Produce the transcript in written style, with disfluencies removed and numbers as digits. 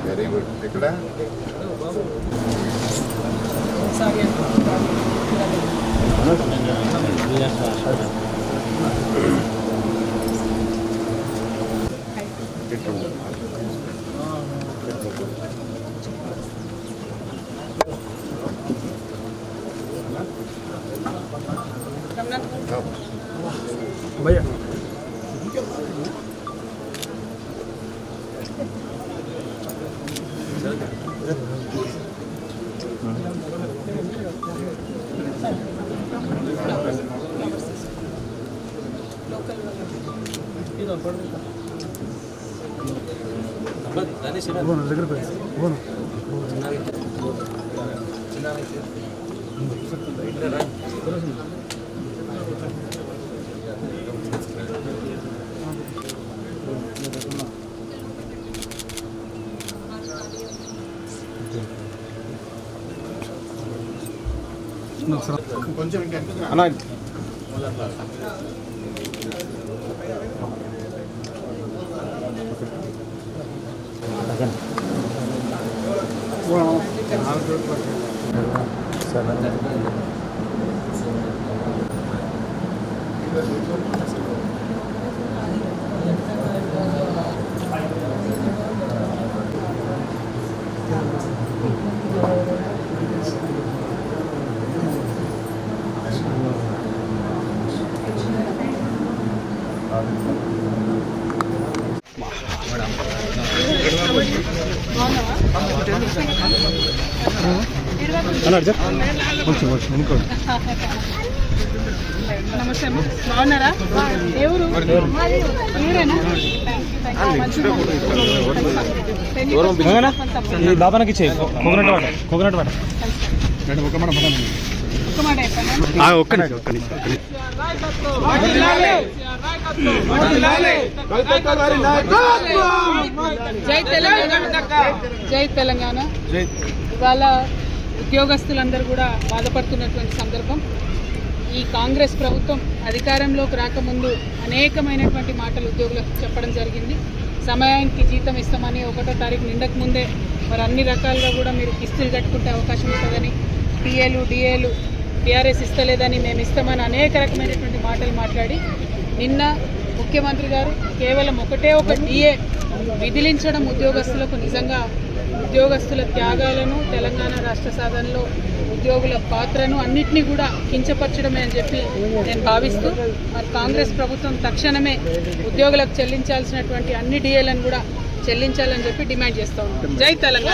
Very good. ఇక్కడ भैया దగ్గర కొంచెం అలా నమస్తే అమ్మ, బాగున్నారా? ఎవరు మీరేనా? బాబాకి కోకోనట్ వాటర్ ఒక మాట చెప్పండి. ఒక్క నిమిషం జై తెలంగాణ, జై తెలంగాణ. ఇవాళ ఉద్యోగస్తులందరూ కూడా బాధపడుతున్నటువంటి సందర్భం. ఈ కాంగ్రెస్ ప్రభుత్వం అధికారంలోకి రాకముందు అనేకమైనటువంటి మాటలు ఉద్యోగులకు చెప్పడం జరిగింది. సమయానికి జీతం ఇస్తామని, 1వ తారీఖు నిండక ముందే మరి అన్ని రకాలుగా కూడా మీరు కిస్తులు కట్టుకుంటే అవకాశం ఉంటుందని, టీఏలు డిఏలు టీఆర్ఎస్ ఇస్తలేదని, మేము ఇస్తామని అనేక రకమైనటువంటి మాటలు మాట్లాడి నిన్న ముఖ్యమంత్రి గారు కేవలం ఒకటే ఒక టీఏ విధిలించడం ఉద్యోగస్తులకు నిజంగా ఉద్యోగస్తుల త్యాగాలను, తెలంగాణ రాష్ట్ర సాధనలో ఉద్యోగుల పాత్రను అన్నింటినీ కూడా కించపరచడమే అని చెప్పి నేను భావిస్తూ, మరి కాంగ్రెస్ ప్రభుత్వం తక్షణమే ఉద్యోగులకు చెల్లించాల్సినటువంటి అన్ని డిఏలను కూడా చెల్లించాలని చెప్పి డిమాండ్ చేస్తూ ఉన్నాం. జై తెలంగాణ.